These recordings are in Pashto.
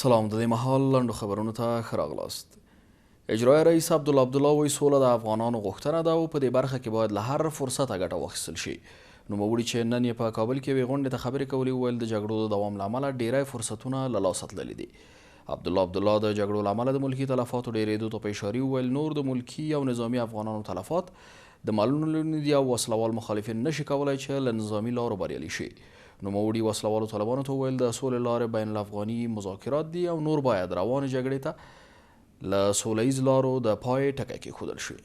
سلام. د دې مهال لنډو خبرونو ته ښه راغلاست. اجرایي رئیس عبدالله وایي سوله د افغانانو غوښتنه ده او په دې برخه کې باید له هر فرصته ګټه واخیستل شي. نوموړي چې نن یې په کابل کې یوې غونډې ته خبرې کولې وویل د جګړو د دوام له امله ډیری فرصتونه له لاسه تللي دي. عبدالله د جګړو له امله د ملکي تلفاتو ډیرېدو ته په اشارې وویل نور د ملکي او نظامي افغانانو تلفات د مالونو له دي او وسلوال مخالفین نشي کولی چې له نظامي لارو بریالي شي. نوموړي وسلوالو طالبانو ته وویل د سولې لارې بین الافغاني مذاکرات دي او نور باید روانې جګړې ته له سوله ییز لارو د پای ټکی کېښودل شي.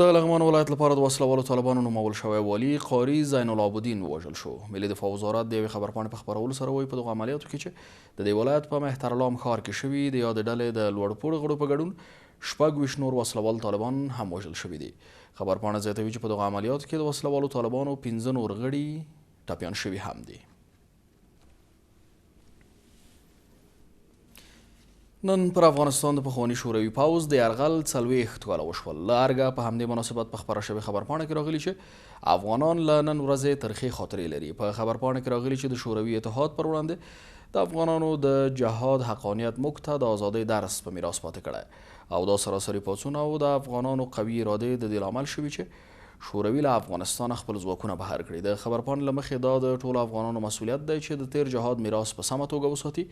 د لغمان ولایت لپاره د وسلوالو طالبانو نومول شوی والي قاري زین العابدین ووژل شو. ملي دفاع وزارت د یوې خبرپاڼې په خپرولو سره وایي په دغه عملیاتو کې چې د دې ولایت په مهترلام ښار کې شوي د یادې ډلې د لوړپوړو غړو په ګډون 26 نور وسلوال طالبان هم وژل شوي دي. خبرپاڼه زیاتوي چې په دغه عملیاتو کې د وسلوالو طالبانو 15 نور غړي ټپیان شوي هم دي. نن پر افغانستان د پخواني شوروي پوځ د یرغل 40 کاله وشول. له ارګه په همدې مناسبت په خپره شوې خبرپاڼه کې راغلي چې افغانان له نن ورځې ترخې خاطرې لري. په خبرپاڼه کې راغلي چې د شوروي اتحاد پر وړاندې د افغانانو د جهاد حقانیت موږ ته د ازادۍ درس په میراث پاتې کړی او دا سراسري پاڅون او د افغانانو قوي ارادې د دې لامل شوي چې شوروي له افغانستان خپل ځواکونه بهر کړي. د خبرپاڼې له مخې دا د ټولو افغانانو مسؤلیت دی چې د تیر جهاد میراث په سمه توګه وساتي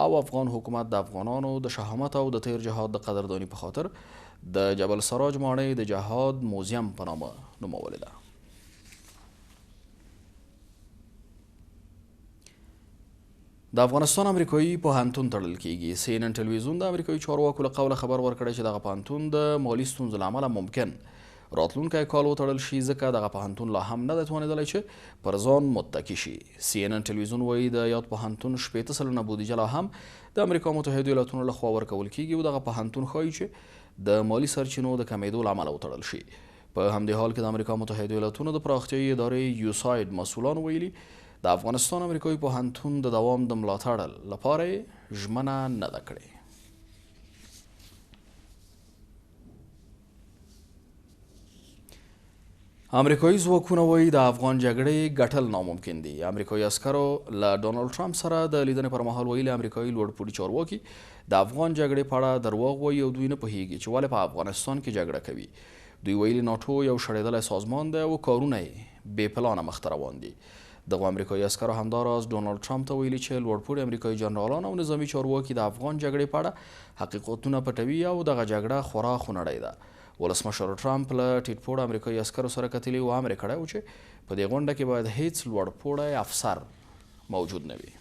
او افغان حکومت د افغانانو د شهامت او د تیر جهاد د قدرداني په خاطر د جبل سراج ماڼۍ د جهاد موزیم په نامه نومولې ده. د افغانستان امریکایي پوهنتون تړل کیږي. CNN ټلویزیون د امریکایي چارواکو له قوله خبر ورکړی چې دغه پوهنتون د مالي ستونزو له امله ممکن راتلونکی کال وتړل شي ځکه دغه پوهنتون لا هم نه دی توانېدلی چې پر ځان متکي شي. CNN ټلویزیون وایي د یاد پوهنتون 80 سلنه بودیجه لا هم د امریکا متحدو ایالاتونو لخوا ورکول کیږي او دغه پوهنتون ښایي چې د مالي سرچینو د کمیدو له امله وتړل شي. په همدې حال کې د امریکا متحدو ایالاتونو د پراختیایي ادارې یوساید مسؤلان ویلي د افغانستان امریکایي پوهنتون د دوام د ملاتړ لپاره یې ژمنه نه ده کړې. امریکایي ځواکونه وایي د افغان جګړې ګټل ناممکن دي. امریکایي عسکرو له ډونالډ ټرمپ سره د لیدنې پر مهال ویلي امریکایي لوړپوړي چارواکي د افغان جګړې په اړه درواغ وایي او دوی نه پوهیږي چې ولې په افغانستان کې جګړه کوي. دوی ویلي ناټو یو شړېدلی سازمان دی او کارونه یې بې پلانه مخته روان دي. دغه امریکایي عسکرو همداراز ډونالډ ټرمپ ته ویلي چې لوړپوړي امریکایي جنرالان او نظامي چارواکي د افغان جګړې په اړه حقیقتونه پټوي او دغه جګړه خورا خونړۍ ده. ولسمشر ټرمپ له ټیټپوړو امریکایي عسکرو سره کتلي او امر یې کړی و چې په دې غونډه کې باید هیڅ لوړپوړی افسر موجود نه وي.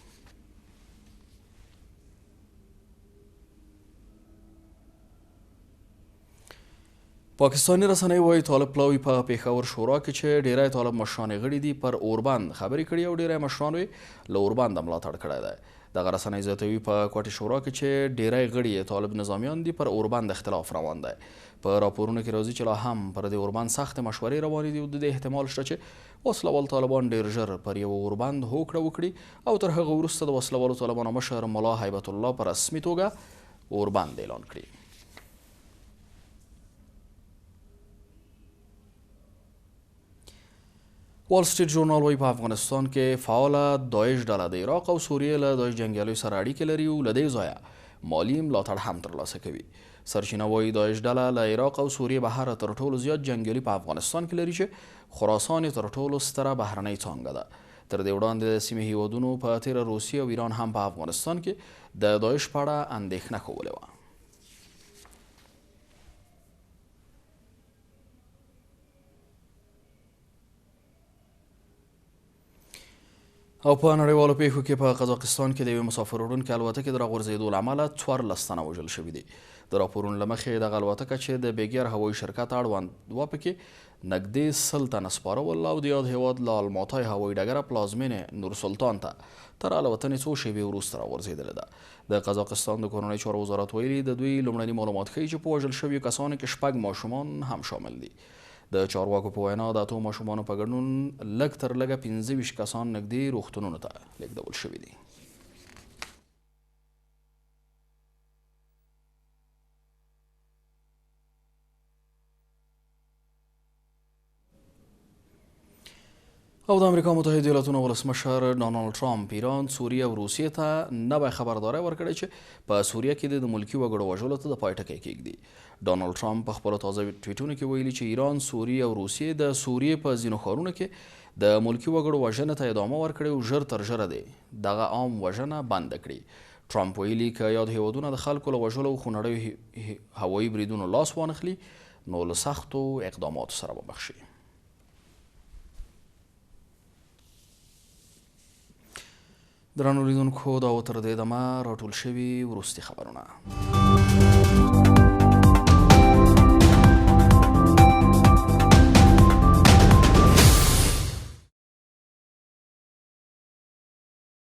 پاکستانی رسنۍ وایي طالب پلاوي په پېښور شورا کې چې ډیری طالب مشران غړي دي پر اوربند خبرې کړي او ډیری مشرانو یې له اوربنده ملاتړ کړی دی. دغه رسنۍ زیاتوي په کوټې شورا کې چې ډیری غړي یې طالب نظامیان دي پر اوربند اختلاف روان دی. په راپورونو کې راځي چې لا هم پر دې اوربند سختې مشورې روانې دي او د دې احتمال شته چې وسلوال طالبان ډیر ژر پر یو اوربند هوکړه وکړي او تر هغه وروسته د وسلوالو طالبانو مشر ملا هیبت الله په رسمي توګه اوربند اعلان کړي. وال سټریټ ژورنال وایي په افغانستان کې فعاله داعش ډله د عراق او سوریې له داعش جنګیالیو سره اړیکې لري او له دې ځایه مالي ملاتړ هم ترلاسه کوي. سرچینه وایي داعش ډله له عراق او سوریې بهر تر ټولو زیات جنګیالي په افغانستان کې لري چې خراسان یې تر ټولو ستره بهرنۍ څانګه ده. تر دې وړاندې د سیمې هیوادونو په تیره روسیې او ایران هم په افغانستان کې د داعش په اړه اندېښنه ښودلې وه. او په نړیوالو پیښو کې په قزاقستان کې د یوې مسافر وړونکې الوتکې د راغورځېدو له امله 14 تنه وژل شوي دي. د راپورونو له مخې دغه الوتکه چې د بیګیر هوایي شرکت اړوند وه پکې نږدې 100 تنه سپارول او د یاد هیواد له الماتای هوایي ډګره پلازمینې نورسلطان ته تر الوتنې څو شېبې وروسته راغورځېدلې ده. د قزاقستان د کورنۍ چارو وزارت ویلي د دوی لومړني معلومات ښیي چې په وژل شویو کسانو کې 6 ماشومان هم شامل دي. د چارواکو په وینا د 8 ماشومانو په ګډون لږ تر لږه 25 کسان نږدې روغتونونو ته لیږدول شوي دي. او د امریکا متحده ایالاتونو ولسمشر ډانلډ ټرامپ ایران، سوریه او روسیې ته نوی خبرداری ورکړی چې په سوریه کې د ملکي وګړو وژلو ته د پای ټکی کیږدي. ډانلډ ټرامپ په خپلو تازه ټویټونو کې ویلي چې ایران، سوریه او روسیې د سوریې په ځینو ښارونو کې د ملکي وګړو وژنې ته ادامه ورکړې او ژر تر ژره دې دغه عام وژنه بنده کړي. ټرامپ ویلي که یاد هیوادونه د خلکو له وژلو او خونړیو هوایي بریدونو لاس وانخلي نو له سختو اقداماتو سره به مخ شي. درنو لیدونکو، دا و تر دې دمه راټول شوي وروستي خبرونه.